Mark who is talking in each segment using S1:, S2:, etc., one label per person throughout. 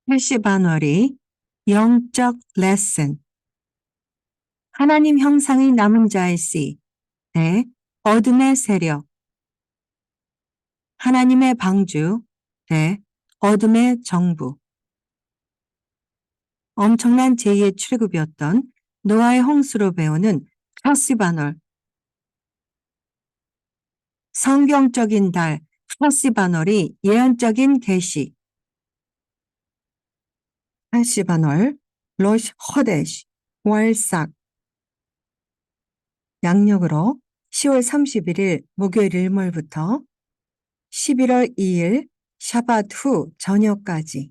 S1: 80반월이 영적 레슨. 하나님 형상의 남은 자의 씨. 대 어둠의 세력. 하나님의 방주. 대 어둠의 정부. 엄청난 제2의 출애굽이었던 노아의 홍수로 배우는 80반월. 성경적인 달 80반월이 예언적인 계시. 80반월 로시 호데시 월삭. 양력으로 10월 31일 목요일 일몰부터 11월 2일 샤밧 후 저녁까지.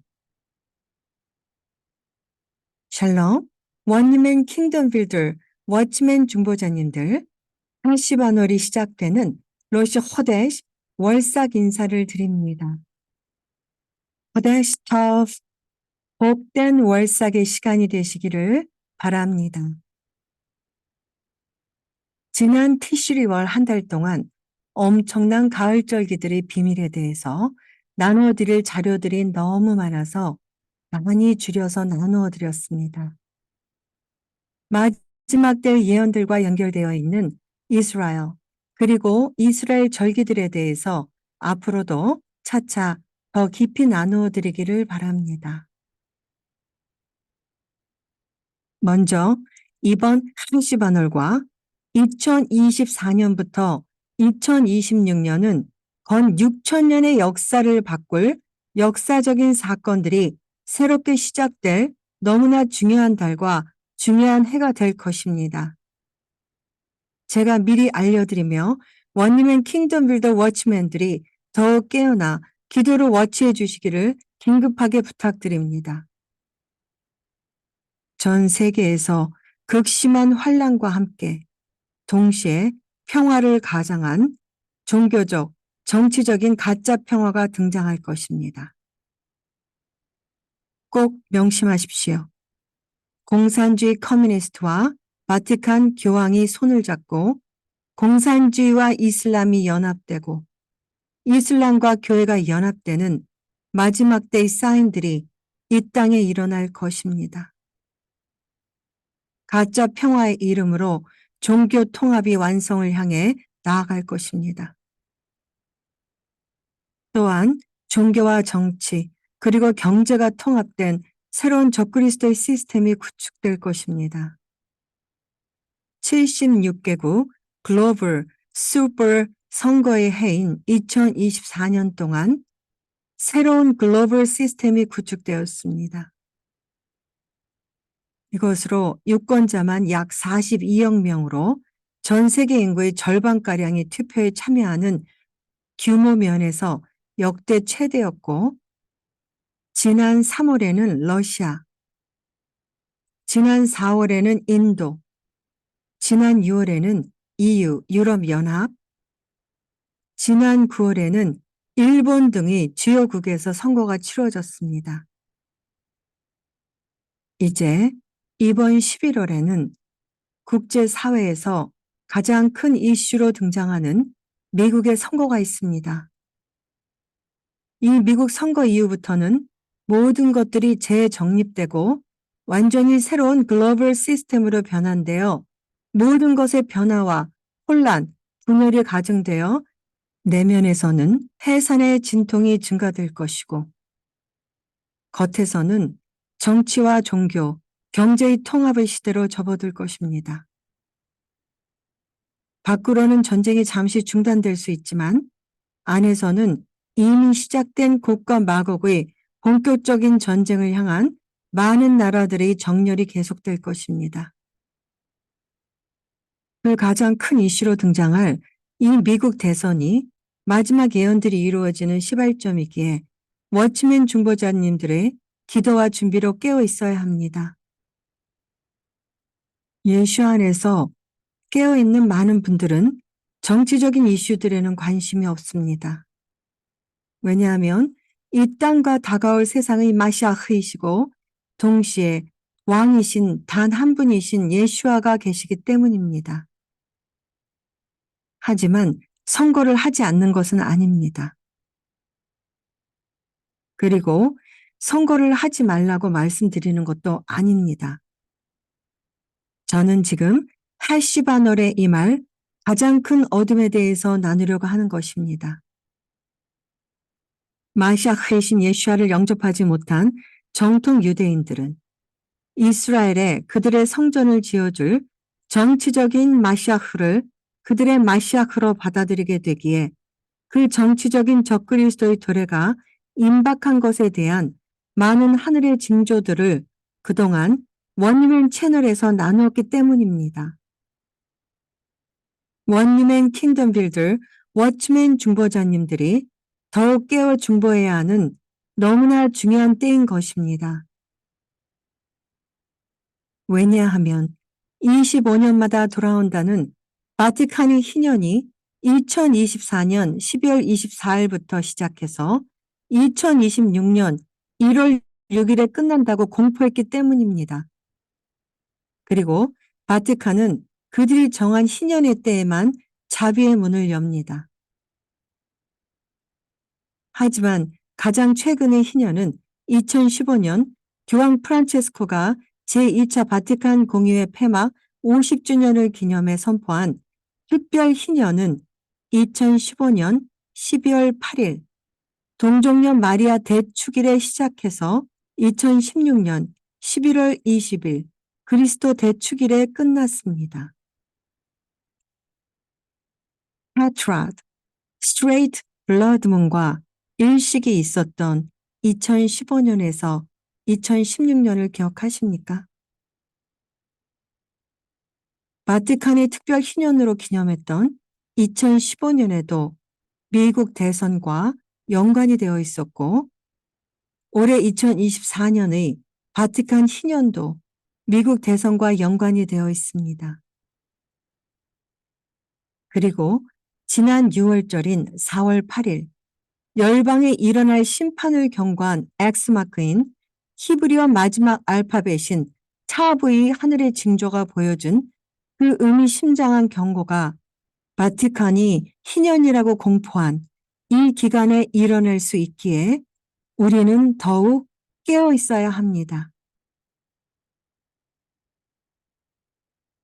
S1: 샬롬, 원리맨 킹덤 빌더, 워치맨 중보자님들, 80반월이 시작되는 로시 호데시 월삭 인사를 드립니다. 호데시 터프, 복된 월삭의 시간이 되시기를 바랍니다. 지난 티슈리월 한 달 동안 엄청난 가을절기들의 비밀에 대해서 나누어 드릴 자료들이 너무 많아서 많이 줄여서 나누어 드렸습니다. 마지막 때 예언들과 연결되어 있는 이스라엘, 그리고 이스라엘 절기들에 대해서 앞으로도 차차 더 깊이 나누어 드리기를 바랍니다. 먼저 이번 한시반월과 2024년부터 2026년은 건 6천년의 역사를 바꿀 역사적인 사건들이 새롭게 시작될 너무나 중요한 달과 중요한 해가 될 것입니다. 제가 미리 알려드리며 원리맨 킹덤 빌더 워치맨들이 더욱 깨어나 기도로 워치해 주시기를 긴급하게 부탁드립니다. 전 세계에서 극심한 환란과 함께 동시에 평화를 가장한 종교적, 정치적인 가짜 평화가 등장할 것입니다. 꼭 명심하십시오. 공산주의 커뮤니스트와 바티칸 교황이 손을 잡고 공산주의와 이슬람이 연합되고 이슬람과 교회가 연합되는 마지막 때의 사인들이 이 땅에 일어날 것입니다. 가짜 평화의 이름으로 종교 통합이 완성을 향해 나아갈 것입니다. 또한 종교와 정치 그리고 경제가 통합된 새로운 적그리스도의 시스템이 구축될 것입니다. 76개국 글로벌 슈퍼 선거의 해인 2024년 동안 새로운 글로벌 시스템이 구축되었습니다. 이것으로 유권자만 약 42억 명으로 전 세계 인구의 절반가량이 투표에 참여하는 규모 면에서 역대 최대였고, 지난 3월에는 러시아, 지난 4월에는 인도, 지난 6월에는 EU, 유럽연합, 지난 9월에는 일본 등의 주요국에서 선거가 치러졌습니다. 이제 이번 11월에는 국제사회에서 가장 큰 이슈로 등장하는 미국의 선거가 있습니다. 이 미국 선거 이후부터는 모든 것들이 재정립되고 완전히 새로운 글로벌 시스템으로 변환되어 모든 것의 변화와 혼란, 분열이 가중되어 내면에서는 해산의 진통이 증가될 것이고 겉에서는 정치와 종교, 경제의 통합의 시대로 접어들 것입니다. 밖으로는 전쟁이 잠시 중단될 수 있지만 안에서는 이미 시작된 곡과 마곡의 본격적인 전쟁을 향한 많은 나라들의 정렬이 계속될 것입니다. 그 가장 큰 이슈로 등장할 이 미국 대선이 마지막 예언들이 이루어지는 시발점이기에 워치맨 중보자님들의 기도와 준비로 깨어 있어야 합니다. 예수 안에서 깨어있는 많은 분들은 정치적인 이슈들에는 관심이 없습니다. 왜냐하면 이 땅과 다가올 세상의 마시아흐이시고 동시에 왕이신 단 한 분이신 예수아가 계시기 때문입니다. 하지만 선거를 하지 않는 것은 아닙니다. 그리고 선거를 하지 말라고 말씀드리는 것도 아닙니다. 저는 지금 할시바널의 이 말, 가장 큰 어둠에 대해서 나누려고 하는 것입니다. 마시아흐이신 예수아를 영접하지 못한 정통 유대인들은 이스라엘에 그들의 성전을 지어줄 정치적인 마시아흐를 그들의 마시아흐로 받아들이게 되기에 그 정치적인 적그리스도의 도래가 임박한 것에 대한 많은 하늘의 징조들을 그동안 원리맨 채널에서 나누었기 때문입니다. 원리맨 킹덤 빌더, 워치맨 중보자님들이 더욱 깨어 중보해야 하는 너무나 중요한 때인 것입니다. 왜냐하면 25년마다 돌아온다는 바티칸의 희년이 2024년 12월 24일부터 시작해서 2026년 1월 6일에 끝난다고 공포했기 때문입니다. 그리고 바티칸은 그들이 정한 희년의 때에만 자비의 문을 엽니다. 하지만 가장 최근의 희년은 2015년 교황 프란체스코가 제2차 바티칸 공의회 폐막 50주년을 기념해 선포한 특별 희년은 2015년 12월 8일 동정녀 마리아 대축일에 시작해서 2016년 11월 20일 그리스도 대축일에 끝났습니다. 파트라드, 스트레이트 블러드문과 일식이 있었던 2015년에서 2016년을 기억하십니까? 바티칸의 특별 희년으로 기념했던 2015년에도 미국 대선과 연관이 되어 있었고 올해 2024년의 바티칸 희년도 미국 대선과 연관이 되어 있습니다. 그리고 지난 6월절인 4월 8일 열방에 일어날 심판을 경고한 X마크인 히브리어 마지막 알파벳인 타브의 하늘의 징조가 보여준 그 의미심장한 경고가 바티칸이 희년이라고 공포한 이 기간에 일어날 수 있기에 우리는 더욱 깨어 있어야 합니다.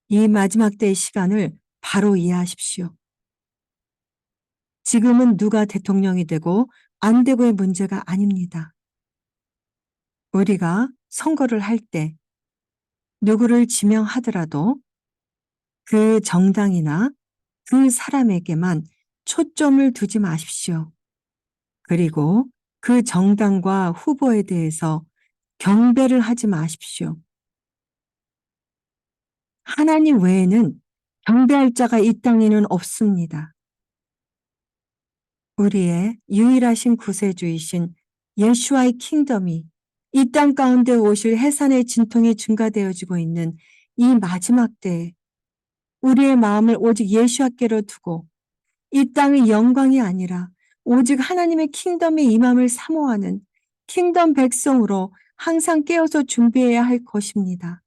S1: 이 마지막 때의 시간을 바로 이해하십시오. 지금은 누가 대통령이 되고 안 되고의 문제가 아닙니다. 우리가 선거를 할 때 누구를 지명하더라도 그 정당이나 그 사람에게만 초점을 두지 마십시오. 그리고 그 정당과 후보에 대해서 경배를 하지 마십시오. 하나님 외에는 경배할 자가 이 땅에는 없습니다. 우리의 유일하신 구세주이신 예수와의 킹덤이 이 땅 가운데 오실 해산의 진통이 증가되어지고 있는 이 마지막 때에 우리의 마음을 오직 예수와께로 두고 이 땅의 영광이 아니라 오직 하나님의 킹덤의 임함을 사모하는 킹덤 백성으로 항상 깨어서 준비해야 할 것입니다.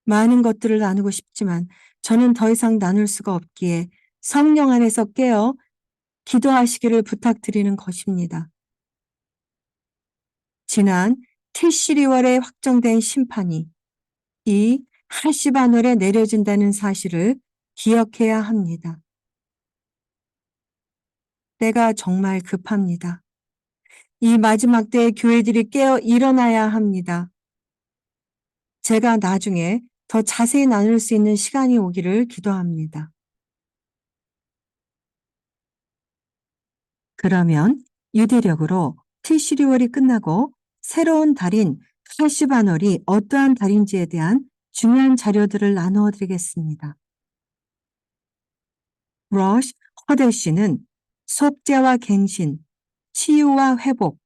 S1: 많은 것들을 나누고 싶지만 저는 더 이상 나눌 수가 없기에 성령 안에서 깨어 기도하시기를 부탁드리는 것입니다. 지난 티시리월에 확정된 심판이 이 하시바놀에 내려진다는 사실을 기억해야 합니다. 때가 정말 급합니다. 이 마지막 때에 교회들이 깨어 일어나야 합니다. 제가 나중에 더 자세히 나눌 수 있는 시간이 오기를 기도합니다. 그러면 유대력으로 티시리월이 끝나고 새로운 달인 하시바놀이 어떠한 달인지에 대한 중요한 자료들을 나누어 드리겠습니다. 로시 허데시는 속죄와 갱신, 치유와 회복,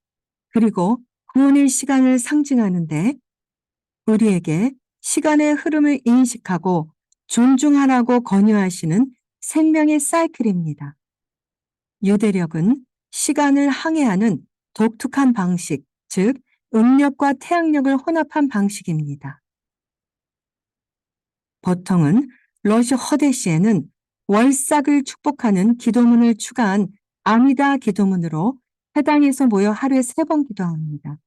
S1: 그리고 구원의 시간을 상징하는데 우리에게 시간의 흐름을 인식하고 존중하라고 권유하시는 생명의 사이클입니다. 유대력은 시간을 항해하는 독특한 방식, 즉 음력과 태양력을 혼합한 방식입니다. 보통은 러시 허데시에는 월삭을 축복하는 기도문을 추가한 아미다 기도문으로 회당에서 모여 하루에 3번 기도합니다.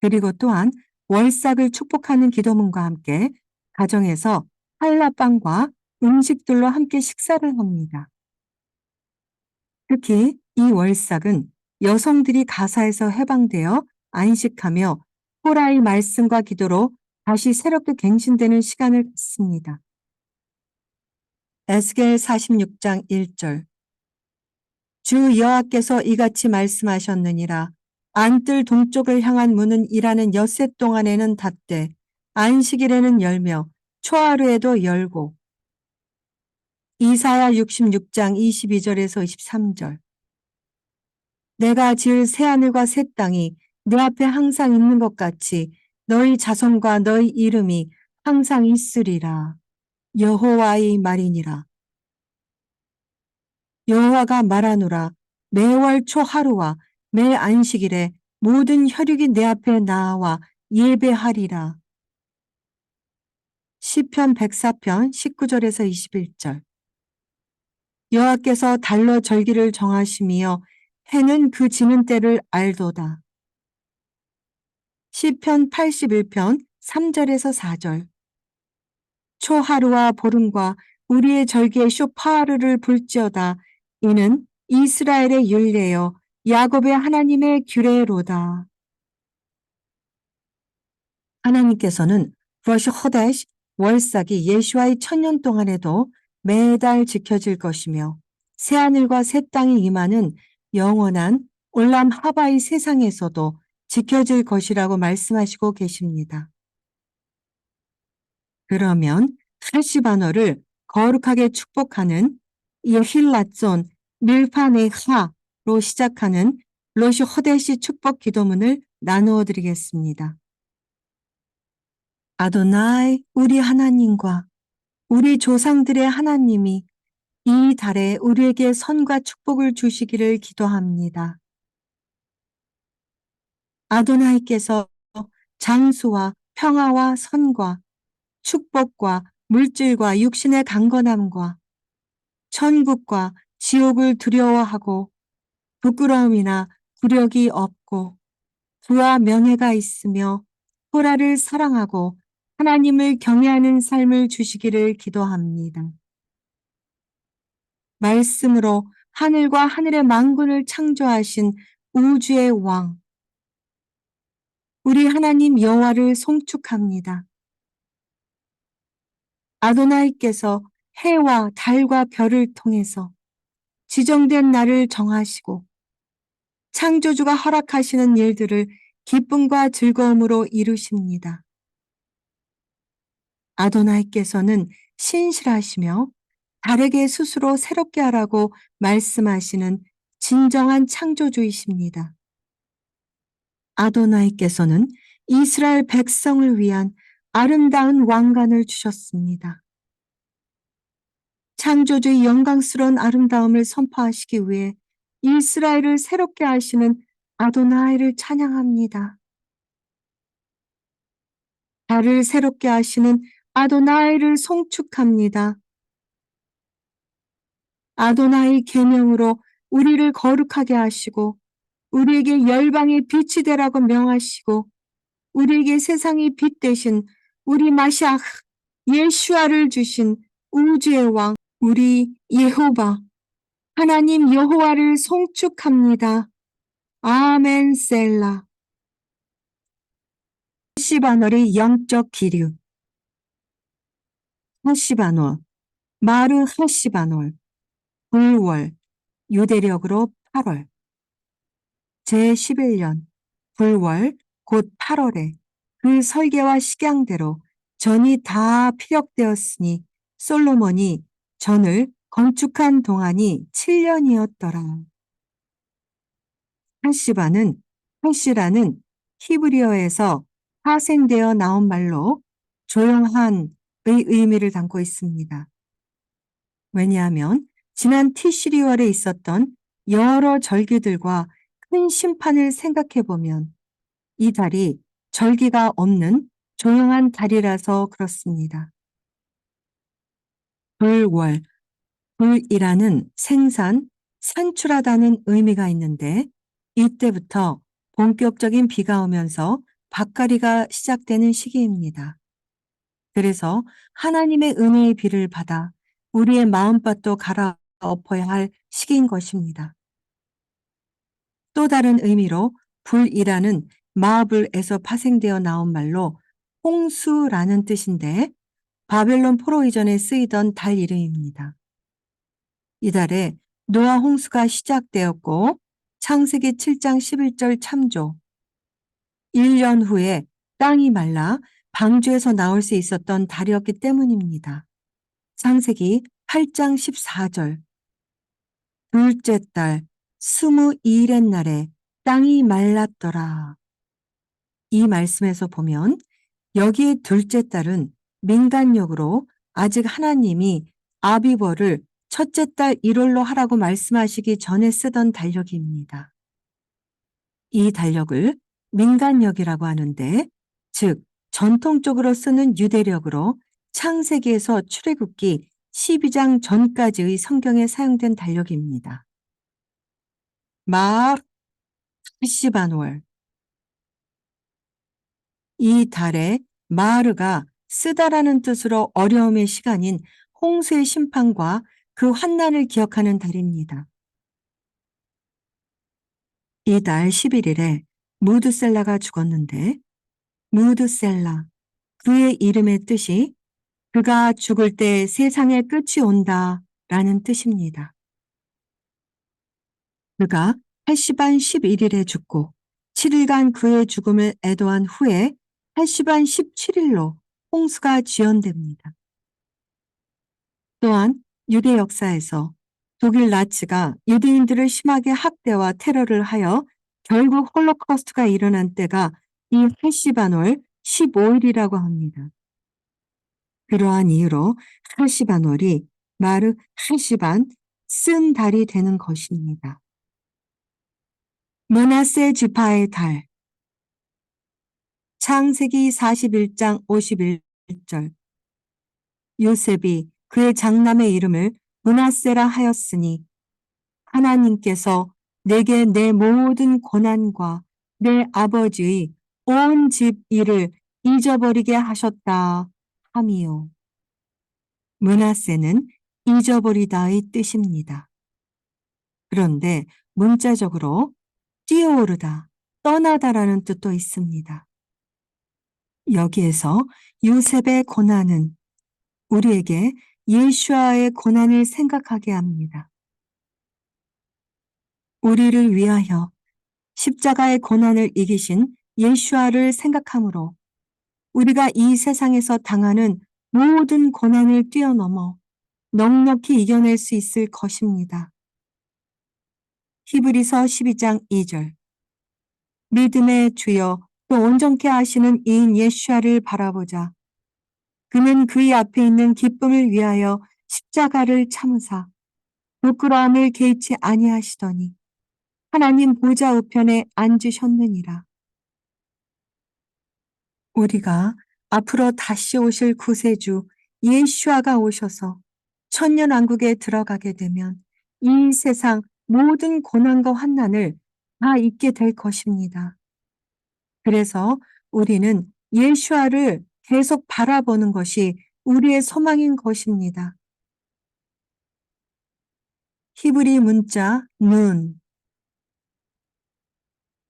S1: 그리고 또한 월삭을 축복하는 기도문과 함께 가정에서 한라빵과 음식들로 함께 식사를 합니다. 특히 이 월삭은 여성들이 가사에서 해방되어 안식하며 호라의 말씀과 기도로 다시 새롭게 갱신되는 시간을 갖습니다. 에스겔 46장 1절 주 여호와께서 이같이 말씀하셨느니라. 안뜰 동쪽을 향한 문은 일하는 엿새 동안에는 닫되 안식일에는 열며 초하루에도 열고. 이사야 66장 22절에서 23절 내가 지을 새하늘과 새 땅이 내 앞에 항상 있는 것 같이 너희 자손과 너희 이름이 항상 있으리라. 여호와의 말이니라. 여호와가 말하노라. 매월 초하루와 매 안식일에 모든 혈육이 내 앞에 나와 예배하리라. 시편 104편 19절에서 21절 여호와께서 달러 절기를 정하시며 해는 그 지는 때를 알도다. 시편 81편 3절에서 4절 초하루와 보름과 우리의 절기에 쇼파하루를 불지어다. 이는 이스라엘의 율례여 야곱의 하나님의 규례로다. 하나님께서는 브러시 허다시 월삭이 예수와의 1000년 동안에도 매달 지켜질 것이며 새하늘과 새 땅이 임하는 영원한 올람 하바의 세상에서도 지켜질 것이라고 말씀하시고 계십니다. 그러면 할시바너를 거룩하게 축복하는 예힐라존 밀파네하로 시작하는 로시 허데시 축복 기도문을 나누어 드리겠습니다. 아도나이 우리 하나님과 우리 조상들의 하나님이 이 달에 우리에게 선과 축복을 주시기를 기도합니다. 아도나이께서 장수와 평화와 선과 축복과 물질과 육신의 강건함과 천국과 지옥을 두려워하고 부끄러움이나 굴욕이 없고 부와 명예가 있으며 호라를 사랑하고 하나님을 경외하는 삶을 주시기를 기도합니다. 말씀으로 하늘과 하늘의 만군을 창조하신 우주의 왕 우리 하나님 여호와를 송축합니다. 아도나이께서 해와 달과 별을 통해서 지정된 날을 정하시고 창조주가 허락하시는 일들을 기쁨과 즐거움으로 이루십니다. 아도나이께서는 신실하시며 달에게 스스로 새롭게 하라고 말씀하시는 진정한 창조주이십니다. 아도나이께서는 이스라엘 백성을 위한 아름다운 왕관을 주셨습니다. 창조주의 영광스러운 아름다움을 선포하시기 위해 이스라엘을 새롭게 하시는 아도나이를 찬양합니다. 달을 새롭게 하시는 아도나이를 송축합니다. 아도나이 계명으로 우리를 거룩하게 하시고 우리에게 열방의 빛이 되라고 명하시고 우리에게 세상의 빛 대신 우리 마시아흐 예슈아를 주신 우주의 왕 우리 예호바 하나님 여호와를 송축합니다. 아멘 셀라. 하시바놀의 영적 기류 하시바놀 마르 하시바놀 불월 유대력으로 8월 제11년 불월 곧 8월에 그 설계와 식양대로 전이 다 피력되었으니 솔로몬이 전을 건축한 동안이 7년이었더라. 하시라는 히브리어에서 파생되어 나온 말로 조용한의 의미를 담고 있습니다. 왜냐하면 지난 티시리월에 있었던 여러 절기들과 큰 심판을 생각해보면 이 달이 절기가 없는 조용한 달이라서 그렇습니다. 불월, 불이라는 생산, 산출하다는 의미가 있는데 이때부터 본격적인 비가 오면서 밭刈이가 시작되는 시기입니다. 그래서 하나님의 은혜의 비를 받아 우리의 마음밭도 갈아엎어야 할 시기인 것입니다. 또 다른 의미로 불이라는 마블에서 파생되어 나온 말로 홍수라는 뜻인데 바벨론 포로 이전에 쓰이던 달 이름입니다. 이달에 노아 홍수가 시작되었고 창세기 7장 11절 참조 1년 후에 땅이 말라 방주에서 나올 수 있었던 달이었기 때문입니다. 창세기 8장 14절 둘째 달 22일의 날에 땅이 말랐더라. 이 말씀에서 보면 여기에 둘째 달은 민간력으로 아직 하나님이 아비벌을 첫째 달 1월로 하라고 말씀하시기 전에 쓰던 달력입니다. 이 달력을 민간력이라고 하는데 즉 전통적으로 쓰는 유대력으로 창세기에서 출애굽기 12장 전까지의 성경에 사용된 달력입니다. 마르 시반월 이 달에 마르가 쓰다라는 뜻으로 어려움의 시간인 홍수의 심판과 그 환난을 기억하는 달입니다. 이달 11일에 무드셀라가 죽었는데 무드셀라 그의 이름의 뜻이 그가 죽을 때 세상의 끝이 온다 라는 뜻입니다. 그가 80한 11일에 죽고 7일간 그의 죽음을 애도한 후에 80한 17일로 홍수가 지연됩니다. 또한 유대 역사에서 독일 나치가 유대인들을 심하게 학대와 테러를 하여 결국 홀로코스트가 일어난 때가 이 할시반월 15일이라고 합니다. 그러한 이유로 할시반월이 마르 할시반 쓴 달이 되는 것입니다. 므낫세 지파의 달 창세기 41장 51절 요셉이 그의 장남의 이름을 므낫세라 하였으니 하나님께서 내게 내 모든 고난과 내 아버지의 온 집 일을 잊어버리게 하셨다 함이요. 므낫세는 잊어버리다의 뜻입니다. 그런데 문자적으로 뛰어오르다, 떠나다라는 뜻도 있습니다. 여기에서 요셉의 고난은 우리에게 예수아의 고난을 생각하게 합니다. 우리를 위하여 십자가의 고난을 이기신 예수아를 생각하므로 우리가 이 세상에서 당하는 모든 고난을 뛰어넘어 넉넉히 이겨낼 수 있을 것입니다. 히브리서 12장 2절 믿음의 주여 또 온전케 하시는 이인 예수아를 바라보자. 그는 그의 앞에 있는 기쁨을 위하여 십자가를 참으사 부끄러움을 개의치 아니하시더니 하나님 보좌 우편에 앉으셨느니라. 우리가 앞으로 다시 오실 구세주 예수아가 오셔서 천년왕국에 들어가게 되면 이 세상 모든 고난과 환난을 다 잊게 될 것입니다. 그래서 우리는 예수아를 계속 바라보는 것이 우리의 소망인 것입니다. 히브리 문자 눈.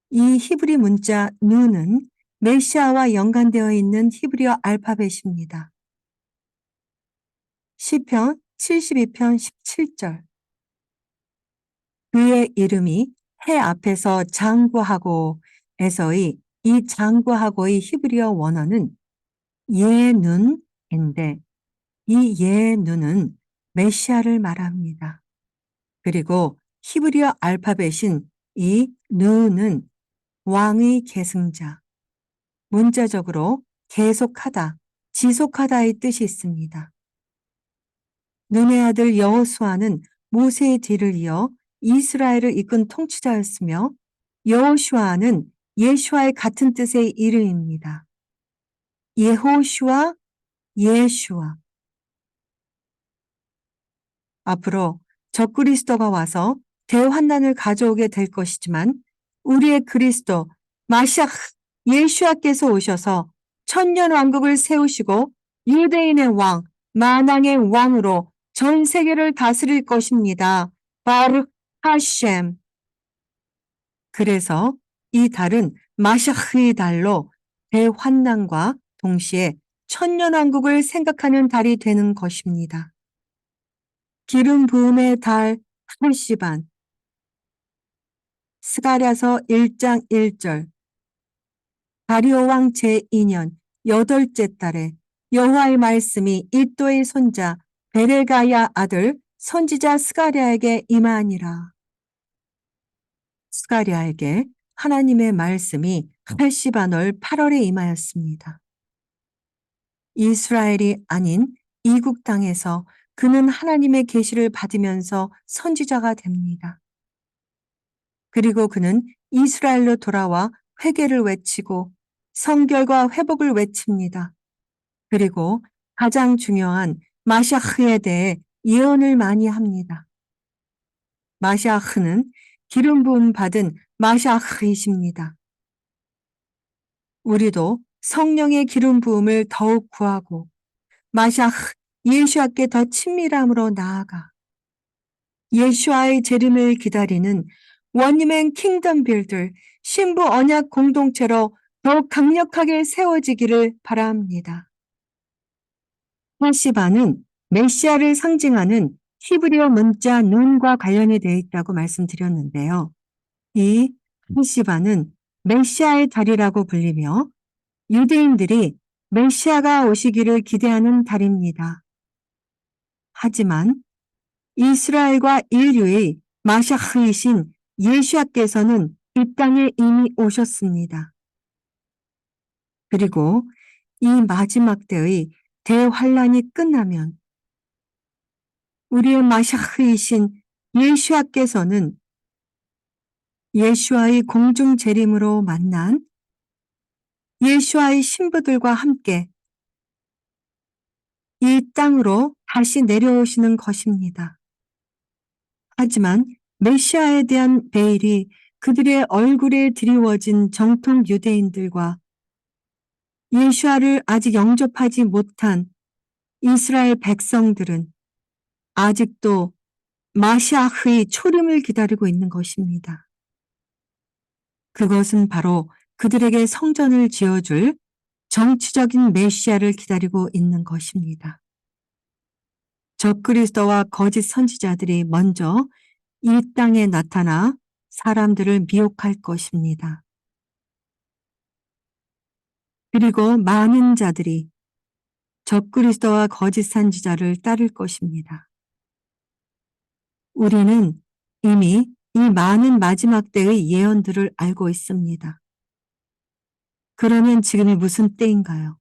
S1: 이 히브리 문자 눈은 메시아와 연관되어 있는 히브리어 알파벳입니다. 시편 72편 17절 그의 이름이 해 앞에서 장구하고 에서의 이 장구하고의 히브리어 원어는 예눈인데 이 예눈은 메시아를 말합니다. 그리고 히브리어 알파벳인 이 누는 왕의 계승자, 문자적으로 계속하다, 지속하다의 뜻이 있습니다. 눈의 아들 여호수아는 모세의 뒤를 이어 이스라엘을 이끈 통치자였으며 여호슈아는 예슈아의 같은 뜻의 이름입니다. 예호슈아, 예슈아. 앞으로 적그리스도가 와서 대환난을 가져오게 될 것이지만 우리의 그리스도 마시아흐 예수야께서 오셔서 천년왕국을 세우시고 유대인의 왕, 만왕의 왕으로 전 세계를 다스릴 것입니다. 바르 하셴. 그래서 이 달은 마샤흐의 달로 대환난과 동시에 천년왕국을 생각하는 달이 되는 것입니다. 기름 부음의 달 한 시반. 스가랴서 1장 1절. 다리오 왕 제2년 8째 달에 여호와의 말씀이 이또의 손자 베레가야 아들 선지자 스가랴에게 임하니라. 스가랴에게 하나님의 말씀이 헬시바널 8월에 임하였습니다. 이스라엘이 아닌 이국 땅에서 그는 하나님의 계시를 받으면서 선지자가 됩니다. 그리고 그는 이스라엘로 돌아와 회개를 외치고 성결과 회복을 외칩니다. 그리고 가장 중요한 마샤흐에 대해 예언을 많이 합니다. 마샤흐는 기름 부음 받은 마샤흐이십니다. 우리도 성령의 기름 부음을 더욱 구하고 마샤흐 예수와께 더 친밀함으로 나아가 예수와의 재림을 기다리는 원리맨 킹덤 빌들 신부 언약 공동체로 더욱 강력하게 세워지기를 바랍니다. 헬시바는 메시아를 상징하는 히브리어 문자 눈과 관련이 되어 있다고 말씀드렸는데요. 이 헬시바는 메시아의 달이라고 불리며 유대인들이 메시아가 오시기를 기대하는 달입니다. 하지만 이스라엘과 인류의 마샤흐이신 예수야께서는 이 땅에 이미 오셨습니다. 그리고 이 마지막 때의 대환란이 끝나면 우리의 마샤흐이신 예수야께서는 예수와의 공중 재림으로 만난 예수와의 신부들과 함께 이 땅으로 다시 내려오시는 것입니다. 하지만 메시아에 대한 베일이 그들의 얼굴에 드리워진 정통 유대인들과 예수아를 아직 영접하지 못한 이스라엘 백성들은 아직도 마시아흐의 초림을 기다리고 있는 것입니다. 그것은 바로 그들에게 성전을 지어줄 정치적인 메시아를 기다리고 있는 것입니다. 적그리스도와 거짓 선지자들이 먼저 이 땅에 나타나 사람들을 미혹할 것입니다. 그리고 많은 자들이 적그리스도와 거짓 선지자를 따를 것입니다. 우리는 이미 이 많은 마지막 때의 예언들을 알고 있습니다. 그러면 지금이 무슨 때인가요?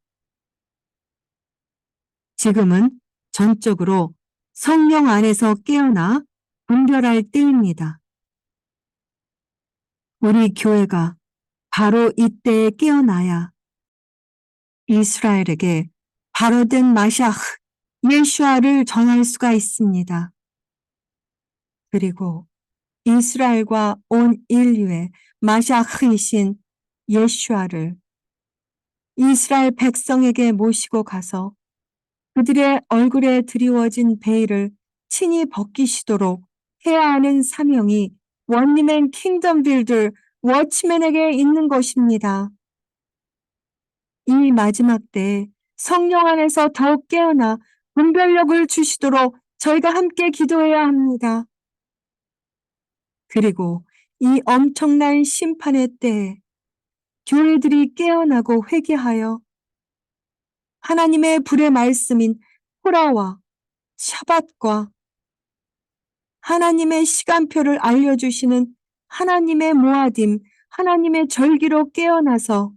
S1: 지금은 전적으로 성령 안에서 깨어나 분별할 때입니다. 우리 교회가 바로 이때에 깨어나야 이스라엘에게 바로된 마샤흐 예수아를 전할 수가 있습니다. 그리고 이스라엘과 온 인류의 마샤흐이신 예수아를 이스라엘 백성에게 모시고 가서 그들의 얼굴에 드리워진 베일을 친히 벗기시도록 해야 하는 사명이 원리맨 킹덤 빌들 워치맨에게 있는 것입니다. 이 마지막 때에 성령 안에서 더욱 깨어나 분별력을 주시도록 저희가 함께 기도해야 합니다. 그리고 이 엄청난 심판의 때에 교회들이 깨어나고 회개하여 하나님의 불의 말씀인 토라와 샤밧과 하나님의 시간표를 알려주시는 하나님의 모아딤, 하나님의 절기로 깨어나서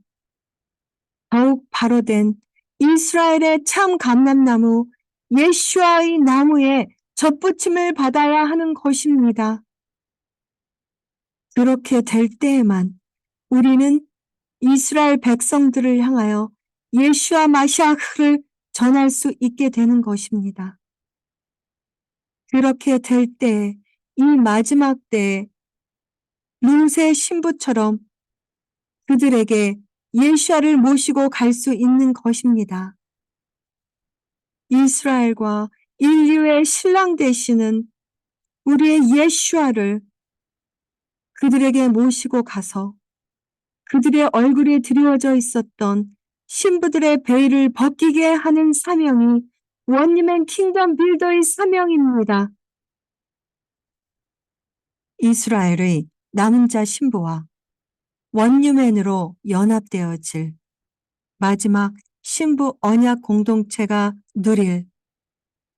S1: 더욱 바로된 이스라엘의 참 감람나무 예수아의 나무에 젖붙임을 받아야 하는 것입니다. 그렇게 될 때에만 우리는 이스라엘 백성들을 향하여 예수아 마시아흐를 전할 수 있게 되는 것입니다. 그렇게 될 때에 이 마지막 때에 롯의 신부처럼 그들에게 예수아를 모시고 갈 수 있는 것입니다. 이스라엘과 인류의 신랑 되시는 우리의 예수아를 그들에게 모시고 가서 그들의 얼굴에 드리워져 있었던 신부들의 베일을 벗기게 하는 사명이 원리맨 킹덤 빌더의 사명입니다. 이스라엘의 남은 자 신부와 원유맨으로 연합되어질 마지막 신부 언약 공동체가 누릴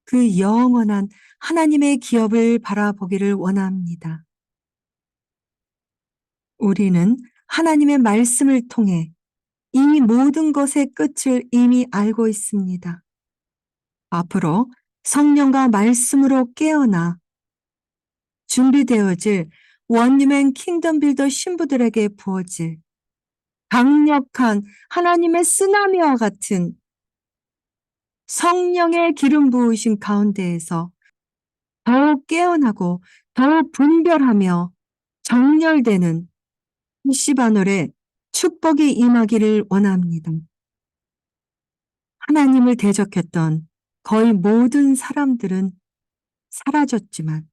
S1: 그 영원한 하나님의 기업을 바라보기를 원합니다. 우리는 하나님의 말씀을 통해 이 모든 것의 끝을 이미 알고 있습니다. 앞으로 성령과 말씀으로 깨어나 준비되어질 원유맨 킹덤 빌더 신부들에게 부어질 강력한 하나님의 쓰나미와 같은 성령의 기름 부으신 가운데에서 더욱 깨어나고 더욱 분별하며 정렬되는 시바놀의 축복이 임하기를 원합니다. 하나님을 대적했던 거의 모든 사람들은 사라졌지만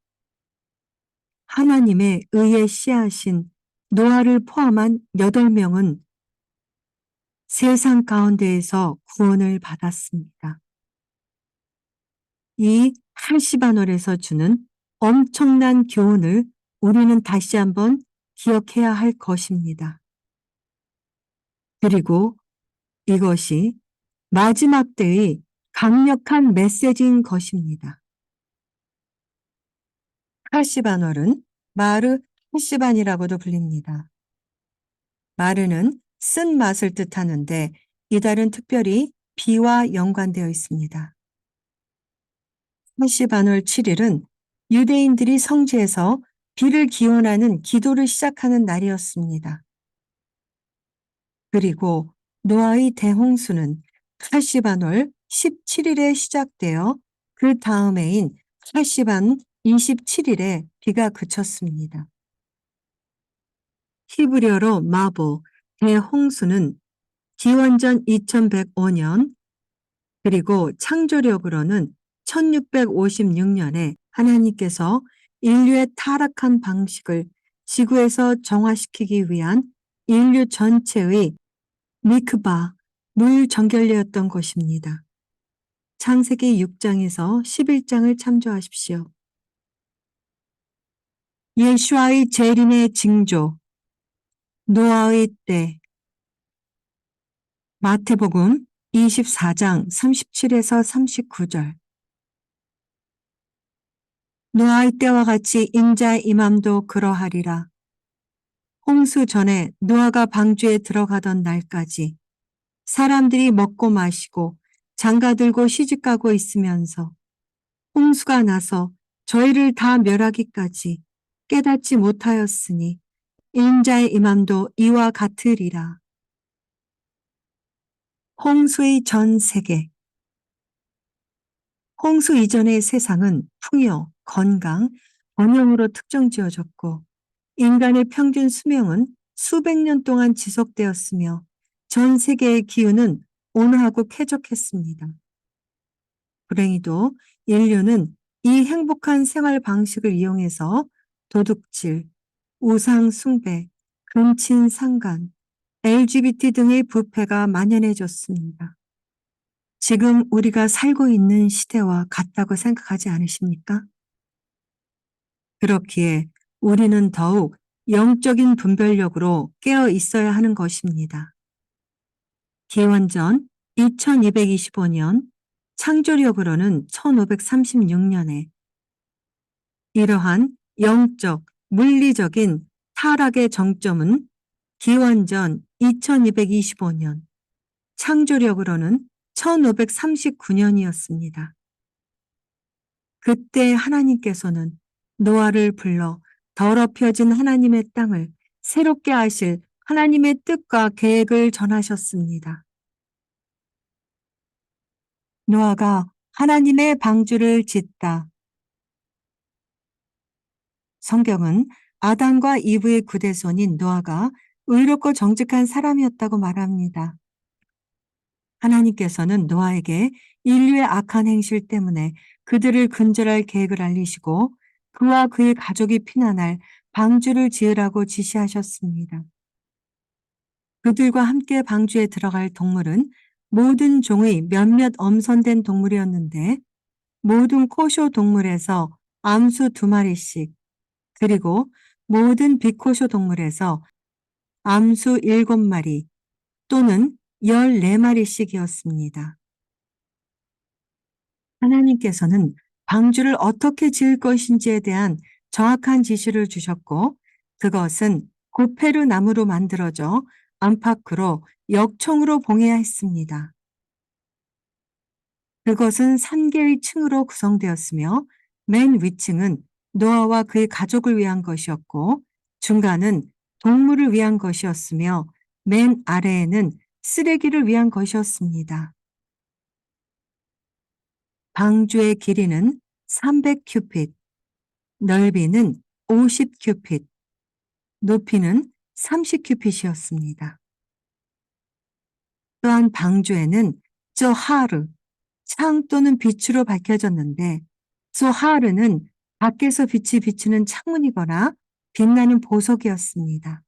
S1: 하나님의 의에 씨앗인 노아를 포함한 8명은 세상 가운데에서 구원을 받았습니다. 이 할시바놀에서 주는 엄청난 교훈을 우리는 다시 한번 기억해야 할 것입니다. 그리고 이것이 마지막 때의 강력한 메시지인 것입니다. 할시바놀은 마르 할시반이라고도 불립니다. 마르는 쓴 맛을 뜻하는데 이달은 특별히 비와 연관되어 있습니다. 할시바놀 7일은 유대인들이 성지에서 비를 기원하는 기도를 시작하는 날이었습니다. 그리고 노아의 대홍수는 할시바놀 17일에 시작되어 그 다음해인 할시반 27일에 비가 그쳤습니다. 히브리어로 마보, 대홍수는 기원전 2105년 그리고 창조력으로는 1656년에 하나님께서 인류의 타락한 방식을 지구에서 정화시키기 위한 인류 전체의 미크바, 물 정결례였던 것입니다. 창세기 6장에서 11장을 참조하십시오. 예수아의 재림의 징조, 노아의 때, 마태복음 24장 37에서 39절. 노아의 때와 같이 인자의 임함도 그러하리라. 홍수 전에 노아가 방주에 들어가던 날까지 사람들이 먹고 마시고 장가들고 시집가고 있으면서 홍수가 나서 저희를 다 멸하기까지 깨닫지 못하였으니 인자의 임함도 이와 같으리라. 홍수의 전 세계. 홍수 이전의 세상은 풍요, 건강, 번영으로 특정지어졌고 인간의 평균 수명은 수백 년 동안 지속되었으며 전 세계의 기후는 온화하고 쾌적했습니다. 불행히도 인류는 이 행복한 생활 방식을 이용해서 도둑질, 우상 숭배, 금친 상간, LGBT 등의 부패가 만연해졌습니다. 지금 우리가 살고 있는 시대와 같다고 생각하지 않으십니까? 그렇기에 우리는 더욱 영적인 분별력으로 깨어 있어야 하는 것입니다. 기원전 2225년, 창조력으로는 1536년에 이러한 영적, 물리적인 타락의 정점은 기원전 2225년, 창조력으로는 1539년이었습니다. 그때 하나님께서는 노아를 불러 더럽혀진 하나님의 땅을 새롭게 하실 하나님의 뜻과 계획을 전하셨습니다. 노아가 하나님의 방주를 짓다. 성경은 아담과 이브의 구대손인 노아가 의롭고 정직한 사람이었다고 말합니다. 하나님께서는 노아에게 인류의 악한 행실 때문에 그들을 근절할 계획을 알리시고 그와 그의 가족이 피난할 방주를 지으라고 지시하셨습니다. 그들과 함께 방주에 들어갈 동물은 모든 종의 몇몇 엄선된 동물이었는데 모든 코쇼 동물에서 암수 2마리씩 그리고 모든 비코쇼 동물에서 암수 7마리 또는 14마리씩이었습니다. 하나님께서는 방주를 어떻게 지을 것인지에 대한 정확한 지시를 주셨고 그것은 고페르 나무로 만들어져 안팎으로 역청으로 봉해야 했습니다. 그것은 3개의 층으로 구성되었으며 맨 위층은 노아와 그의 가족을 위한 것이었고 중간은 동물을 위한 것이었으며 맨 아래에는 쓰레기를 위한 것이었습니다. 방주의 길이는 300큐핏, 넓이는 50큐핏, 높이는 30큐핏이었습니다. 또한 방주에는 쪼하르, 창 또는 빛으로 밝혀졌는데 쪼하르는 밖에서 빛이 비추는 창문이거나 빛나는 보석이었습니다.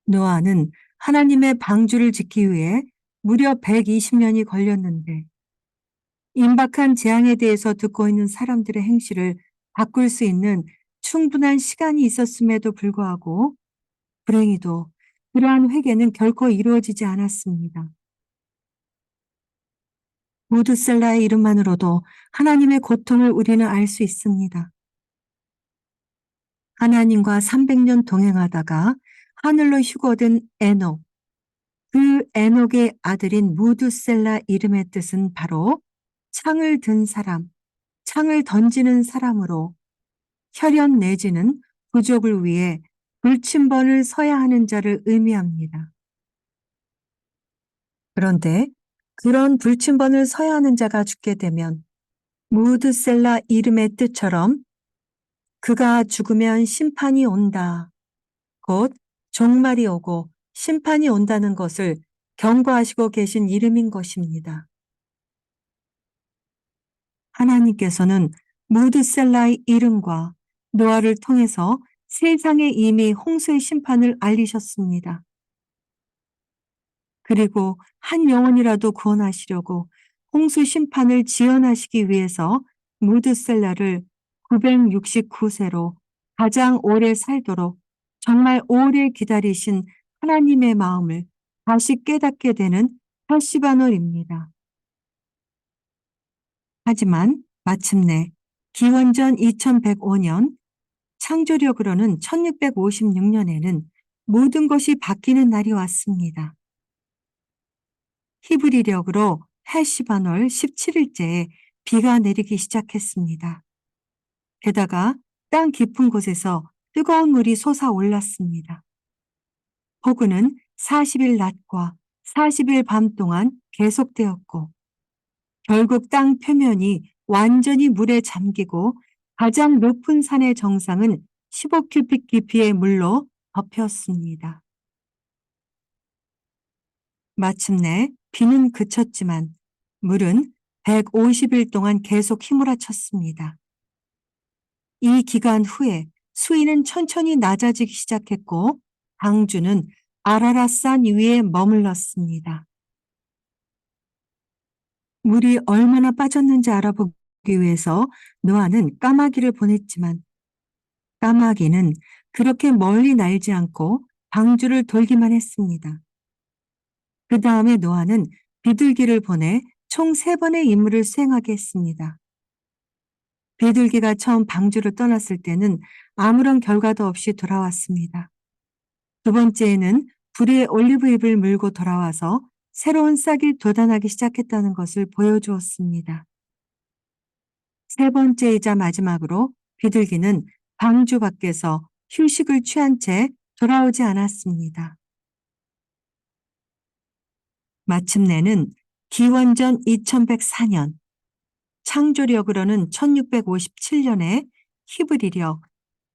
S1: 노아는 하나님의 방주를 짓기 위해 무려 120년이 걸렸는데 임박한 재앙에 대해서 듣고 있는 사람들의 행실을 바꿀 수 있는 충분한 시간이 있었음에도 불구하고 불행히도 그러한 회개는 결코 이루어지지 않았습니다. 무드셀라의 이름만으로도 하나님의 고통을 우리는 알 수 있습니다. 하나님과 300년 동행하다가 하늘로 휴거된 에녹, 그 에녹의 아들인 무드셀라 이름의 뜻은 바로 창을 든 사람, 창을 던지는 사람으로 혈연 내지는 부족을 위해 불침번을 서야 하는 자를 의미합니다. 그런데 그런 불침번을 서야 하는 자가 죽게 되면 무드셀라 이름의 뜻처럼 그가 죽으면 심판이 온다. 곧 종말이 오고 심판이 온다는 것을 경고하시고 계신 이름인 것입니다. 하나님께서는 무드셀라의 이름과 노아를 통해서 세상에 이미 홍수의 심판을 알리셨습니다. 그리고 한 영혼이라도 구원하시려고 홍수 심판을 지연하시기 위해서 무드셀라를 969세로 가장 오래 살도록 정말 오래 기다리신 하나님의 마음을 다시 깨닫게 되는 헬시바놀입니다. 하지만 마침내 기원전 2105년 창조력으로는 1656년에는 모든 것이 바뀌는 날이 왔습니다. 히브리력으로 헬시바놀 17일째에 비가 내리기 시작했습니다. 게다가 땅 깊은 곳에서 뜨거운 물이 솟아올랐습니다. 폭우는 40일 낮과 40일 밤 동안 계속되었고 결국 땅 표면이 완전히 물에 잠기고 가장 높은 산의 정상은 15큐빅 깊이의 물로 덮였습니다. 마침내 비는 그쳤지만 물은 150일 동안 계속 휘몰아쳤습니다. 이 기간 후에 수위는 천천히 낮아지기 시작했고 방주는 아라랏산 위에 머물렀습니다. 물이 얼마나 빠졌는지 알아보기 위해서 노아는 까마귀를 보냈지만 까마귀는 그렇게 멀리 날지 않고 방주를 돌기만 했습니다. 그 다음에 노아는 비둘기를 보내 총 3번의 임무를 수행하게 했습니다. 비둘기가 처음 방주를 떠났을 때는 아무런 결과도 없이 돌아왔습니다. 두 번째에는 불에 올리브잎을 물고 돌아와서 새로운 싹이 돋아나기 시작했다는 것을 보여주었습니다. 세 번째이자 마지막으로 비둘기는 방주 밖에서 휴식을 취한 채 돌아오지 않았습니다. 마침내는 기원전 2104년, 창조력으로는 1657년에 히브리력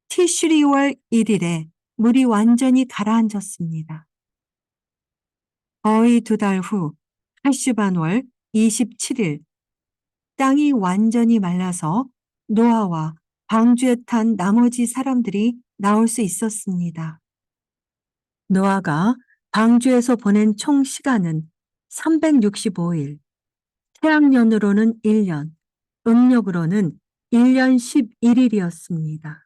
S1: 티슈리월 1일에 물이 완전히 가라앉았습니다. 거의 2달 후 하슈반월 27일 땅이 완전히 말라서 노아와 방주에 탄 나머지 사람들이 나올 수 있었습니다. 노아가 방주에서 보낸 총 시간은 365일, 태양년으로는 1년, 음력으로는 1년 11일이었습니다.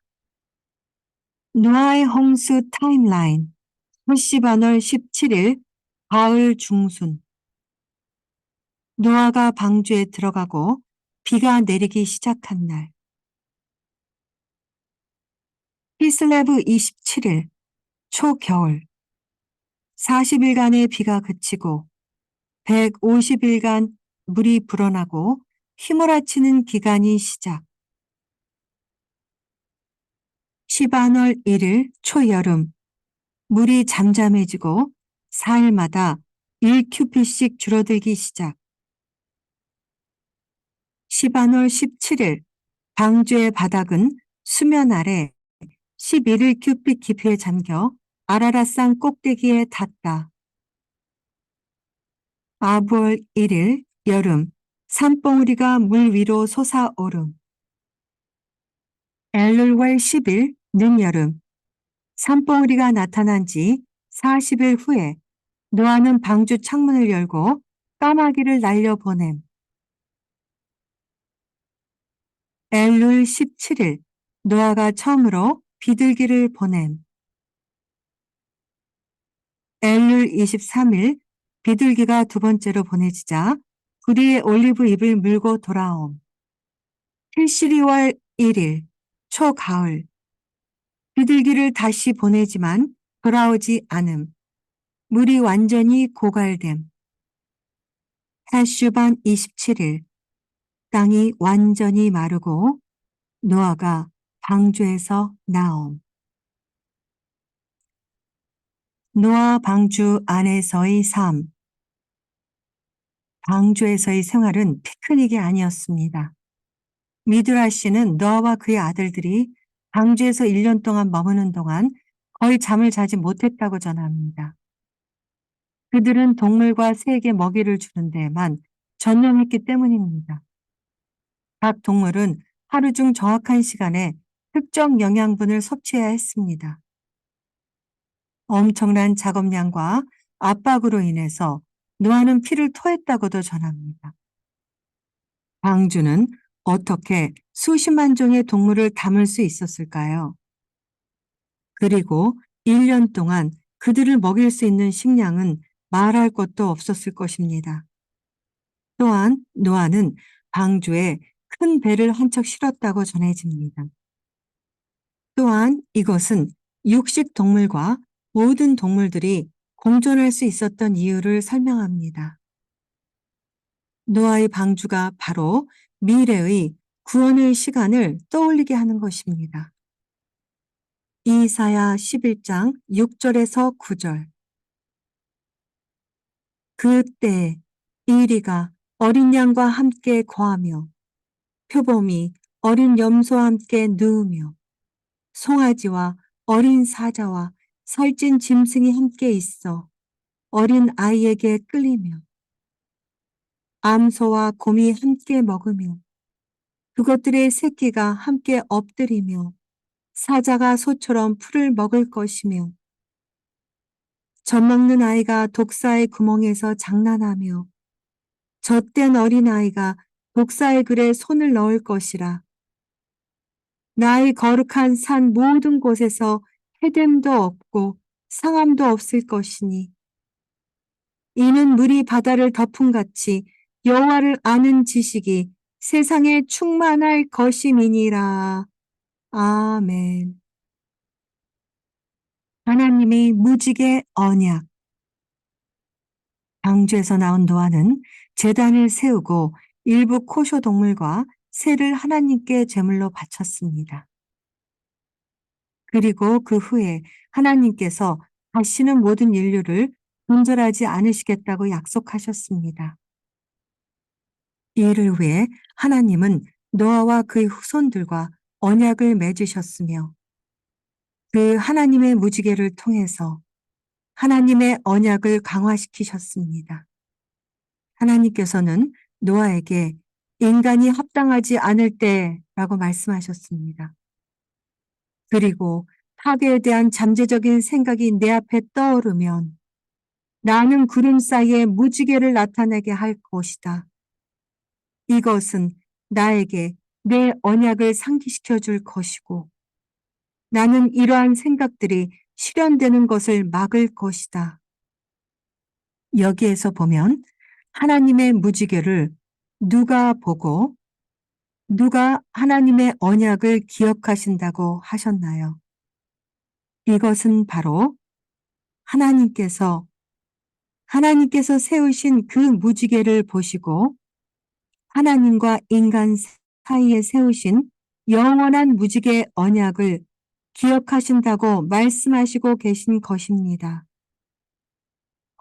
S1: 노아의 홍수 타임라인, 하시반월 17일, 가을 중순. 노아가 방주에 들어가고 비가 내리기 시작한 날. 키슬레브 27일, 초겨울. 40일간의 비가 그치고 150일간 물이 불어나고 휘몰아치는 기간이 시작. 시반월 1일 초여름. 물이 잠잠해지고 4일마다 1큐피씩 줄어들기 시작. 시반월 17일 방주의 바닥은 수면 아래 11일 큐픽 깊이에 잠겨 아라랏산 꼭대기에 닿다. 아부월 1일 여름 산봉우리가 물 위로 솟아오름. 엘룰월 10일 늦여름 산봉우리가 나타난 지 40일 후에 노아는 방주 창문을 열고 까마귀를 날려보냄. 엘룰 17일 노아가 처음으로 비둘기를 보냄. 엘룰 23일 비둘기가 두 번째로 보내지자 구리에 올리브 잎을 물고 돌아옴. 틸시리월 1일 초가을 비둘기를 다시 보내지만 돌아오지 않음. 물이 완전히 고갈됨. 해슈반 27일 땅이 완전히 마르고 노아가 방주에서 나옴. 노아 방주 안에서의 삶. 방주에서의 생활은 피크닉이 아니었습니다. 미드라 씨는 노아와 그의 아들들이 방주에서 1년 동안 머무는 동안 거의 잠을 자지 못했다고 전합니다. 그들은 동물과 새에게 먹이를 주는 데에만 전념했기 때문입니다. 각 동물은 하루 중 정확한 시간에 특정 영양분을 섭취해야 했습니다. 엄청난 작업량과 압박으로 인해서 노아는 피를 토했다고도 전합니다. 방주는 어떻게 수십만 종의 동물을 담을 수 있었을까요? 그리고 1년 동안 그들을 먹일 수 있는 식량은 말할 것도 없었을 것입니다. 또한 노아는 방주에 큰 배를 한 척 실었다고 전해집니다. 또한 이것은 육식 동물과 모든 동물들이 공존할 수 있었던 이유를 설명합니다. 노아의 방주가 바로 미래의 구원의 시간을 떠올리게 하는 것입니다. 이사야 11장 6절에서 9절. 그때 이리가 어린 양과 함께 거하며 표범이 어린 염소와 함께 누우며 송아지와 어린 사자와 살찐 짐승이 함께 있어 어린 아이에게 끌리며 암소와 곰이 함께 먹으며 그것들의 새끼가 함께 엎드리며 사자가 소처럼 풀을 먹을 것이며 젖먹는 아이가 독사의 구멍에서 장난하며 젖된 어린아이가 독사의 글에 손을 넣을 것이라. 나의 거룩한 산 모든 곳에서 해됨도 없고 상함도 없을 것이니 이는 물이 바다를 덮음같이 여호와를 아는 지식이 세상에 충만할 것임이니라. 아멘. 하나님의 무지개 언약. 방주에서 나온 노아는 제단을 세우고 일부 코쇼 동물과 새를 하나님께 제물로 바쳤습니다. 그리고 그 후에 하나님께서 다시는 모든 인류를 분절하지 않으시겠다고 약속하셨습니다. 이를 위해 하나님은 노아와 그의 후손들과 언약을 맺으셨으며 그 하나님의 무지개를 통해서 하나님의 언약을 강화시키셨습니다. 하나님께서는 노아에게 인간이 합당하지 않을 때라고 말씀하셨습니다. 그리고 파괴에 대한 잠재적인 생각이 내 앞에 떠오르면 나는 구름 사이에 무지개를 나타내게 할 것이다. 이것은 나에게 내 언약을 상기시켜 줄 것이고 나는 이러한 생각들이 실현되는 것을 막을 것이다. 여기에서 보면 하나님의 무지개를 누가 보고 누가 하나님의 언약을 기억하신다고 하셨나요? 이것은 바로 하나님께서 세우신 그 무지개를 보시고 하나님과 인간 사이에 세우신 영원한 무지개 언약을 기억하신다고 말씀하시고 계신 것입니다.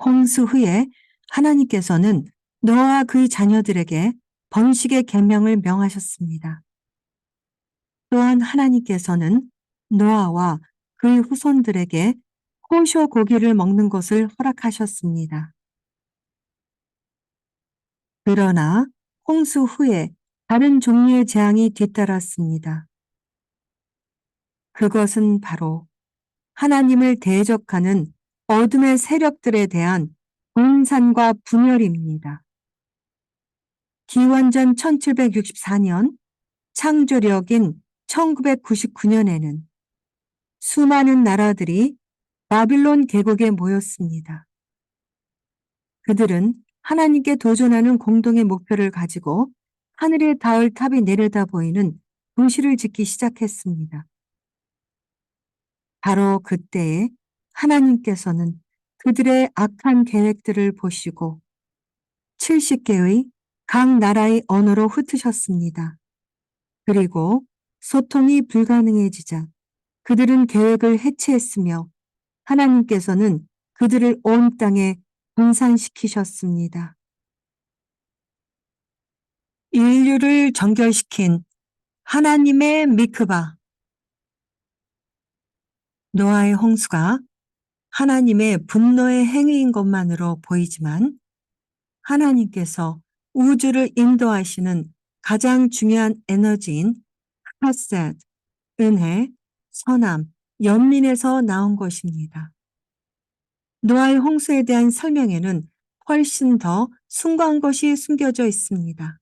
S1: 홍수 후에 하나님께서는 노아와 그 자녀들에게 번식의 계명을 명하셨습니다. 또한 하나님께서는 노아와 그 후손들에게 호쇼 고기를 먹는 것을 허락하셨습니다. 그러나 홍수 후에 다른 종류의 재앙이 뒤따랐습니다. 그것은 바로 하나님을 대적하는 어둠의 세력들에 대한 분산과 분열입니다. 기원전 1764년 창조력인 1999년에는 수많은 나라들이 바빌론 계곡에 모였습니다. 그들은 하나님께 도전하는 공동의 목표를 가지고 하늘에 닿을 탑이 내려다 보이는 도시를 짓기 시작했습니다. 바로 그때에 하나님께서는 그들의 악한 계획들을 보시고 70개의 각 나라의 언어로 흩으셨습니다. 그리고 소통이 불가능해지자 그들은 계획을 해체했으며 하나님께서는 그들을 온 땅에 분산시키셨습니다. 인류를 정결시킨 하나님의 미크바. 노아의 홍수가 하나님의 분노의 행위인 것만으로 보이지만 하나님께서 우주를 인도하시는 가장 중요한 에너지인 카셋, 은혜, 선함, 연민에서 나온 것입니다. 노아의 홍수에 대한 설명에는 훨씬 더 숭고한 것이 숨겨져 있습니다.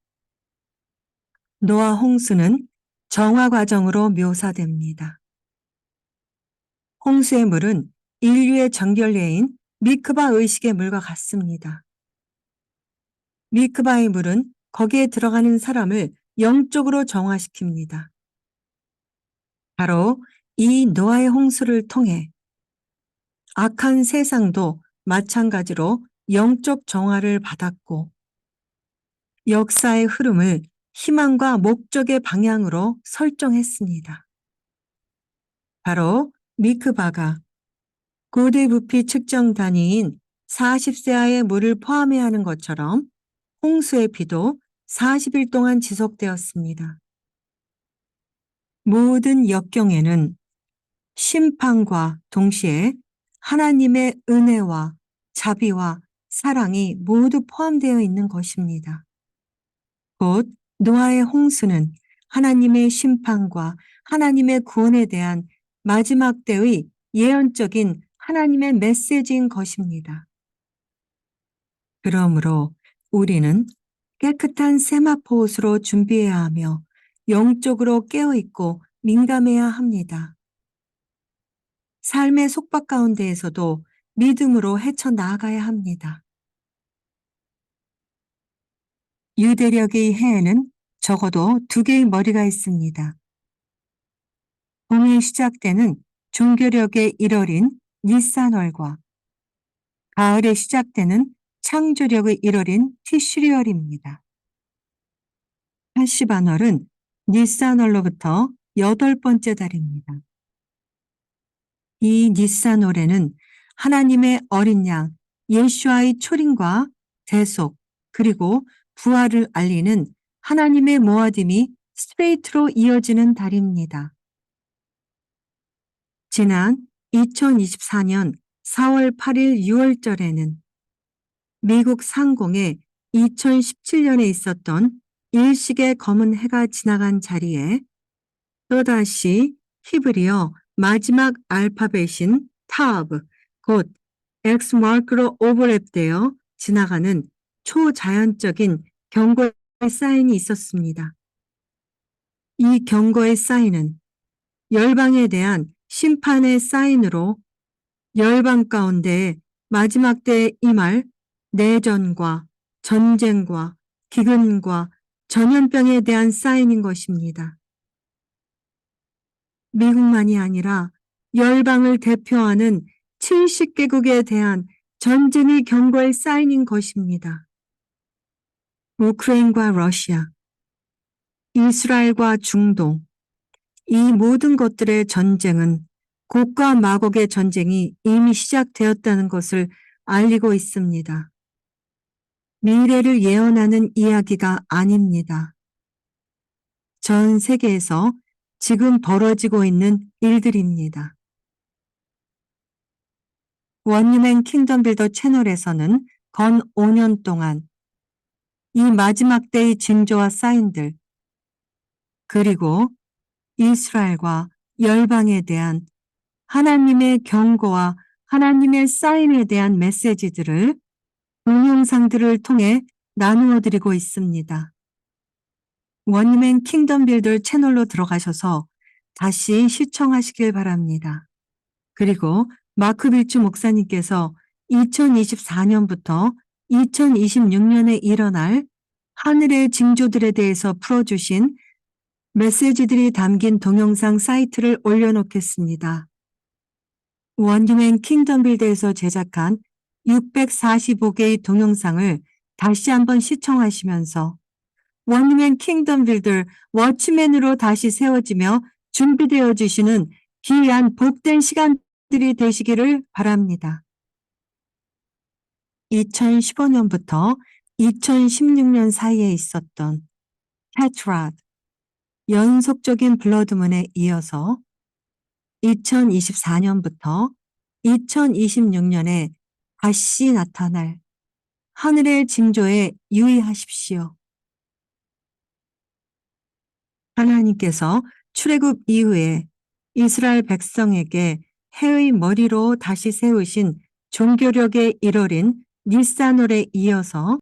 S1: 노아 홍수는 정화 과정으로 묘사됩니다. 홍수의 물은 인류의 정결례인 미크바 의식의 물과 같습니다. 미크바의 물은 거기에 들어가는 사람을 영적으로 정화시킵니다. 바로 이 노아의 홍수를 통해 악한 세상도 마찬가지로 영적 정화를 받았고 역사의 흐름을 희망과 목적의 방향으로 설정했습니다. 바로 미크바가 고대 부피 측정 단위인 40세아의 물을 포함해야 하는 것처럼 홍수의 비도 40일 동안 지속되었습니다. 모든 역경에는 심판과 동시에 하나님의 은혜와 자비와 사랑이 모두 포함되어 있는 것입니다. 곧 노아의 홍수는 하나님의 심판과 하나님의 구원에 대한 마지막 때의 예언적인 하나님의 메시지인 것입니다. 그러므로 우리는 깨끗한 세마포 옷으로 준비해야 하며 영적으로 깨어있고 민감해야 합니다. 삶의 속박 가운데에서도 믿음으로 헤쳐나가야 합니다. 유대력의 해에는 적어도 2개의 머리가 있습니다. 봄이 시작되는 종교력의 1월인 니산월과 가을에 시작되는 창조력의 1월인 티슈리월입니다. 80안월은 니산월로부터 8번째 달입니다. 이 니산월에는 하나님의 어린 양 예수와의 초림과 대속 그리고 부활을 알리는 하나님의 모아짐이 스트레이트로 이어지는 달입니다. 지난 2024년 4월 8일 6월절에는 미국 상공에 2017년에 있었던 일식의 검은 해가 지나간 자리에 또다시 히브리어 마지막 알파벳인 타브, 곧 X 마크로 오버랩되어 지나가는 초자연적인 경고의 사인이 있었습니다. 이 경고의 사인은 열방에 대한 심판의 사인으로 열방 가운데 마지막 때에 임할 내전과 전쟁과 기근과 전염병에 대한 사인인 것입니다. 미국만이 아니라 열방을 대표하는 70개국에 대한 전쟁의 경고의 사인인 것입니다. 우크라이나와 러시아, 이스라엘과 중동, 이 모든 것들의 전쟁은 곡과 마곡의 전쟁이 이미 시작되었다는 것을 알리고 있습니다. 미래를 예언하는 이야기가 아닙니다. 전 세계에서 지금 벌어지고 있는 일들입니다. 원유맨 킹덤 빌더 채널에서는 건 5년 동안 이 마지막 때의 징조와 사인들, 그리고 이스라엘과 열방에 대한 하나님의 경고와 하나님의 사인에 대한 메시지들을 동영상들을 통해 나누어 드리고 있습니다. 원유맨 킹덤 빌더 채널로 들어가셔서 다시 시청하시길 바랍니다. 그리고 마크 빌주 목사님께서 2024년부터 2026년에 일어날 하늘의 징조들에 대해서 풀어주신 메시지들이 담긴 동영상 사이트를 올려놓겠습니다. 원유맨 킹덤 빌드에서 제작한 645개의 동영상을 다시 한번 시청하시면서 원유맨 킹덤 빌더 워치맨으로 다시 세워지며 준비되어 주시는 귀한 복된 시간들이 되시기를 바랍니다. 2015년부터 2016년 사이에 있었던 캐트라드, 연속적인 블러드문에 이어서 2024년부터 2026년에 다시 나타날 하늘의 징조에 유의하십시오. 하나님께서 출애굽 이후에 이스라엘 백성에게 해의 머리로 다시 세우신 종교력의 1월인 니산월에 이어서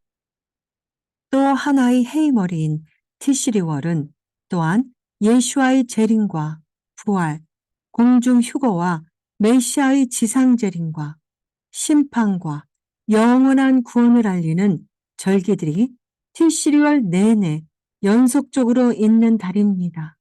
S1: 또 하나의 해의 머리인 티시리월은 또한 예수와의 재림과 부활, 공중 휴거와 메시아의 지상 재림과 심판과 영원한 구원을 알리는 절기들이 티시리월 내내 연속적으로 있는 달입니다.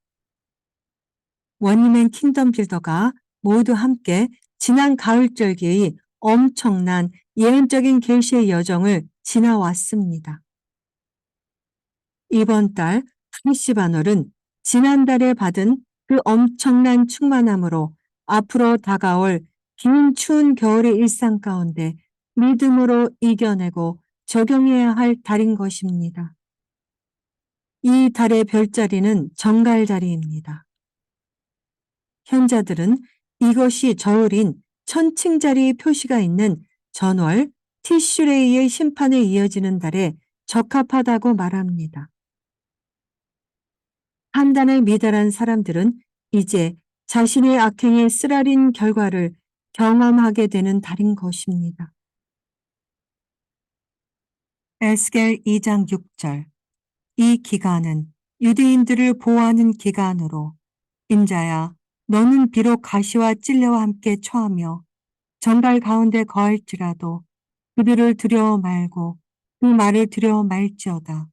S1: 원유맨 킹덤 빌더가 모두 함께 지난 가을절기의 엄청난 예언적인 계시의 여정을 지나왔습니다. 이번 달 프레시바널은 지난달에 받은 그 엄청난 충만함으로 앞으로 다가올 긴 추운 겨울의 일상 가운데 믿음으로 이겨내고 적용해야 할 달인 것입니다. 이 달의 별자리는 정갈자리입니다. 현자들은 이것이 저울인 천칭자리의 표시가 있는 전월 티슈레이의 심판에 이어지는 달에 적합하다고 말합니다. 판단에 미달한 사람들은 이제 자신의 악행의 쓰라린 결과를 경험하게 되는 달인 것입니다. 에스겔 2장 6절. 이 기간은 유대인들을 보호하는 기간으로 인자야 너는 비록 가시와 찔레와 함께 처하며 정갈 가운데 거할지라도 그들을 두려워 말고 그 말을 두려워 말지어다.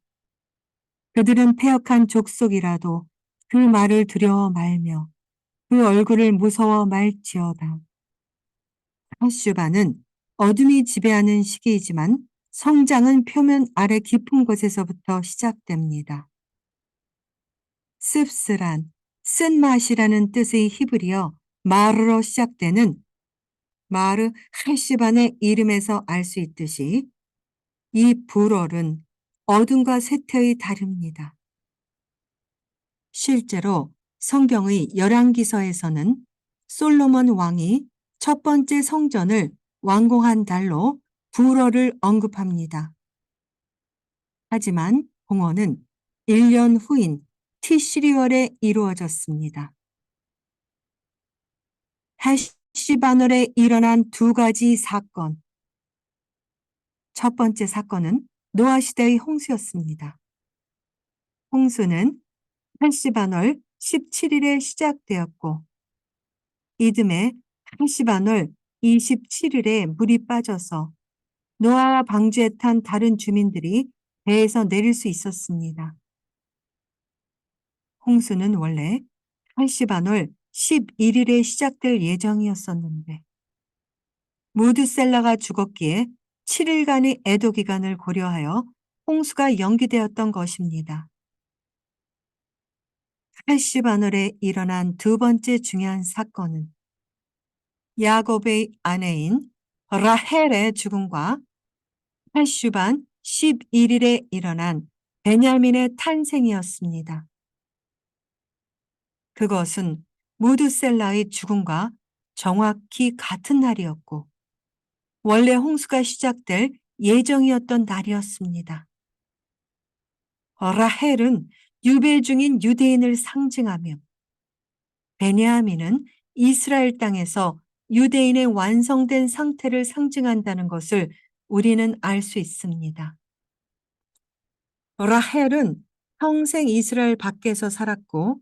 S1: 그들은 패역한 족속이라도 그 말을 두려워 말며 그 얼굴을 무서워 말지어다. 하슈바는 어둠이 지배하는 시기이지만 성장은 표면 아래 깊은 곳에서부터 시작됩니다. 씁쓸한, 쓴맛이라는 뜻의 히브리어 마르로 시작되는 마르 하시반의 이름에서 알 수 있듯이 이 불월은 어둠과 쇠퇴의 달입니다. 실제로 성경의 열왕기서에서는 솔로몬 왕이 첫 번째 성전을 완공한 달로 불월을 언급합니다. 하지만 공헌은 1년 후인 티시리월에 이루어졌습니다. 해시바늘에 일어난 두 가지 사건. 첫 번째 사건은 노아 시대의 홍수였습니다. 홍수는 해시바늘 17일에 시작되었고 이듬해 해시바늘 27일에 물이 빠져서 노아와 방주에 탄 다른 주민들이 배에서 내릴 수 있었습니다. 홍수는 원래 해시바늘 11일에 시작될 예정이었었는데 무드셀라가 죽었기에 7일간의 애도 기간을 고려하여 홍수가 연기되었던 것입니다. 해시바늘에 일어난 두 번째 중요한 사건은 야곱의 아내인 라헬의 죽음과 해슈반 11일에 일어난 베냐민의 탄생이었습니다. 그것은 무드셀라의 죽음과 정확히 같은 날이었고 원래 홍수가 시작될 예정이었던 날이었습니다. 라헬은 유배 중인 유대인을 상징하며 베냐민은 이스라엘 땅에서 유대인의 완성된 상태를 상징한다는 것을 우리는 알 수 있습니다. 라헬은 평생 이스라엘 밖에서 살았고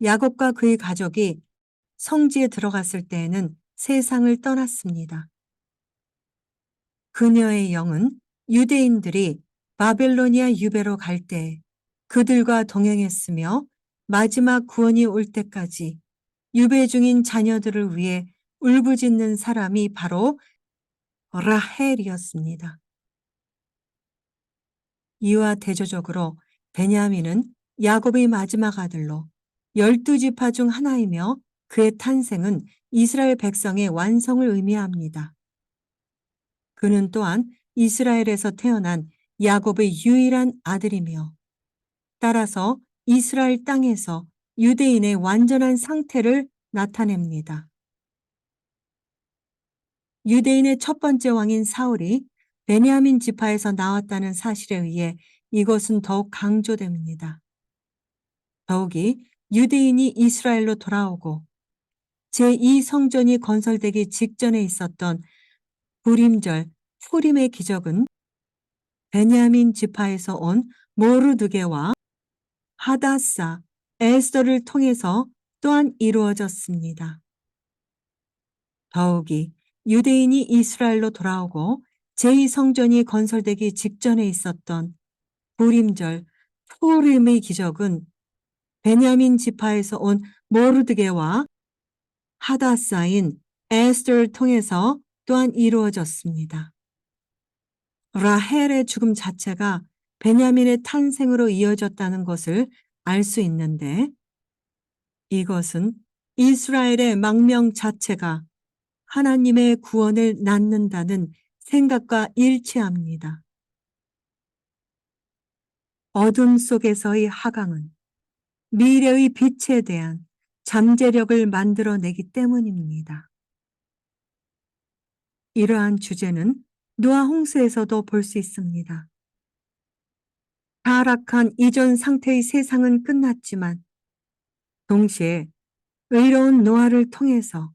S1: 야곱과 그의 가족이 성지에 들어갔을 때에는 세상을 떠났습니다. 그녀의 영은 유대인들이 바벨로니아 유배로 갈 때 그들과 동행했으며 마지막 구원이 올 때까지 유배 중인 자녀들을 위해 울부짖는 사람이 바로 라헬이었습니다. 이와 대조적으로 베냐민은 야곱의 마지막 아들로 12지파 중 하나이며 그의 탄생은 이스라엘 백성의 완성을 의미합니다. 그는 또한 이스라엘에서 태어난 야곱의 유일한 아들이며 따라서 이스라엘 땅에서 유대인의 완전한 상태를 나타냅니다. 유대인의 첫 번째 왕인 사울이 베냐민 지파에서 나왔다는 사실에 의해 이것은 더욱 강조됩니다. 더욱이 유대인이 이스라엘로 돌아오고 제2성전이 건설되기 직전에 있었던 부림절 푸림의 기적은 베냐민 지파에서 온 모르드게와 하다사, 에스더를 통해서 또한 이루어졌습니다. 더욱이 유대인이 이스라엘로 돌아오고 제2성전이 건설되기 직전에 있었던 부림절 푸림의 기적은 베냐민 지파에서 온 모르드게와 하다사인 에스더를 통해서 또한 이루어졌습니다. 라헬의 죽음 자체가 베냐민의 탄생으로 이어졌다는 것을 알 수 있는데 이것은 이스라엘의 망명 자체가 하나님의 구원을 낳는다는 생각과 일치합니다. 어둠 속에서의 하강은 미래의 빛에 대한 잠재력을 만들어내기 때문입니다. 이러한 주제는 노아 홍수에서도 볼 수 있습니다. 타락한 이전 상태의 세상은 끝났지만 동시에 의로운 노아를 통해서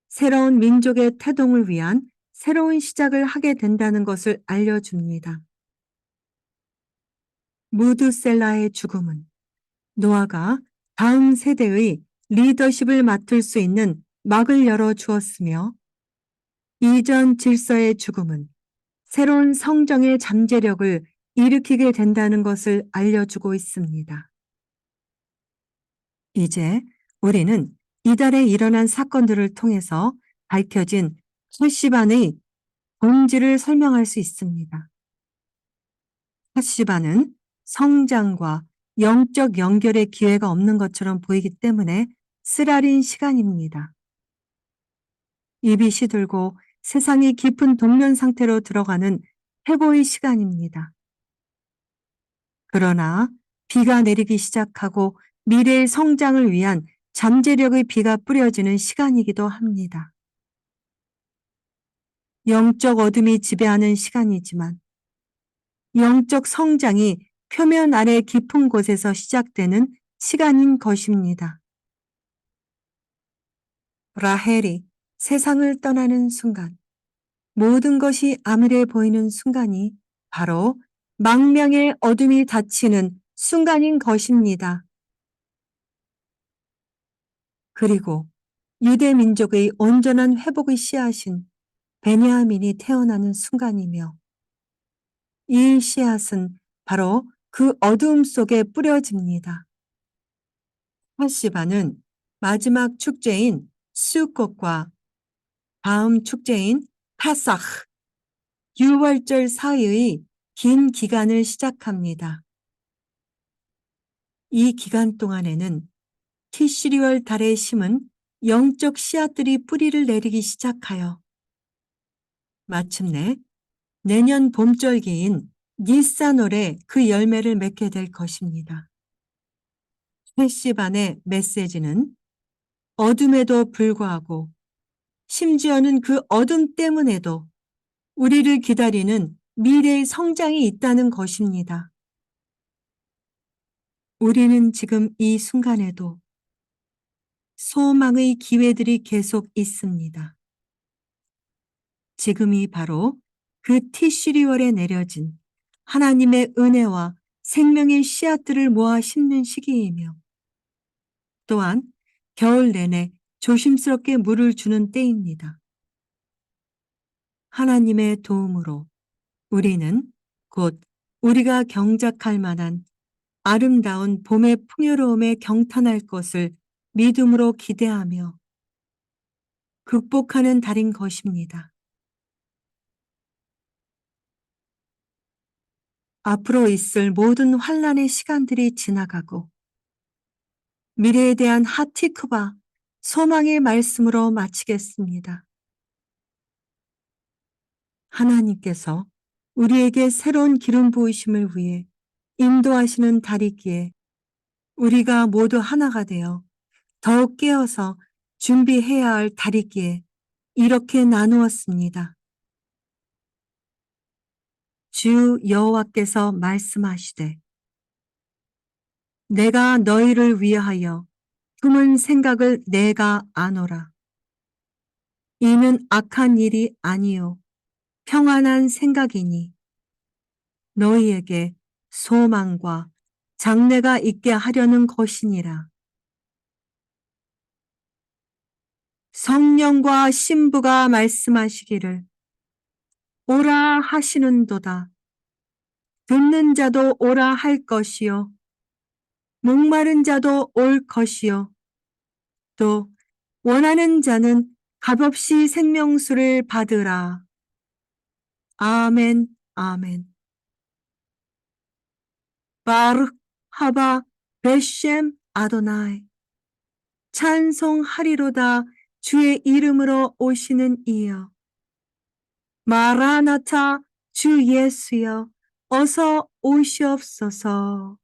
S1: 새로운 민족의 태동을 위한 새로운 시작을 하게 된다는 것을 알려줍니다. 무드셀라의 죽음은 노아가 다음 세대의 리더십을 맡을 수 있는 막을 열어주었으며 이전 질서의 죽음은 새로운 성정의 잠재력을 일으키게 된다는 것을 알려주고 있습니다. 이제 우리는 이달에 일어난 사건들을 통해서 밝혀진 햇시반의 본질을 설명할 수 있습니다. 햇시반은 성장과 영적 연결의 기회가 없는 것처럼 보이기 때문에 쓰라린 시간입니다. 입이 시들고 세상이 깊은 동면 상태로 들어가는 회고의 시간입니다. 그러나 비가 내리기 시작하고 미래의 성장을 위한 잠재력의 비가 뿌려지는 시간이기도 합니다. 영적 어둠이 지배하는 시간이지만 영적 성장이 표면 아래 깊은 곳에서 시작되는 시간인 것입니다. 라헬이 세상을 떠나는 순간, 모든 것이 암울해 보이는 순간이 바로 망명의 어둠이 닫히는 순간인 것입니다. 그리고 유대 민족의 온전한 회복의 씨앗인 베냐민이 태어나는 순간이며 이 씨앗은 바로 그 어두움 속에 뿌려집니다. 하시바는 마지막 축제인 수꽃과 다음 축제인 파사흐, 유월절 사이의 긴 기간을 시작합니다. 이 기간 동안에는 티시리월 달에 심은 영적 씨앗들이 뿌리를 내리기 시작하여 마침내 내년 봄절기인 니산월에 그 열매를 맺게 될 것입니다. 해시반의 메시지는 어둠에도 불구하고 심지어는 그 어둠 때문에도 우리를 기다리는 미래의 성장이 있다는 것입니다. 우리는 지금 이 순간에도 소망의 기회들이 계속 있습니다. 지금이 바로 그 티시리월에 내려진 하나님의 은혜와 생명의 씨앗들을 모아 심는 시기이며 또한 겨울 내내 조심스럽게 물을 주는 때입니다. 하나님의 도움으로 우리는 곧 우리가 경작할 만한 아름다운 봄의 풍요로움에 경탄할 것을 믿음으로 기대하며 극복하는 달인 것입니다. 앞으로 있을 모든 환란의 시간들이 지나가고 미래에 대한 하티크바 소망의 말씀으로 마치겠습니다. 하나님께서 우리에게 새로운 기름 부으심을 위해 인도하시는 달이기에 우리가 모두 하나가 되어 더욱 깨어서 준비해야 할 달이기에 이렇게 나누었습니다. 주 여호와께서 말씀하시되 내가 너희를 위하여 품은 생각을 내가 아노라. 이는 악한 일이 아니요 평안한 생각이니 너희에게 소망과 장래가 있게 하려는 것이니라. 성령과 신부가 말씀하시기를 오라 하시는도다. 듣는 자도 오라 할 것이요 목마른 자도 올 것이요 또 원하는 자는 값없이 생명수를 받으라. 아멘, 아멘. 바르크 하바 베셴 아도나이. 찬송하리로다 주의 이름으로 오시는 이여. 마라나타 주 예수여 어서 오시옵소서.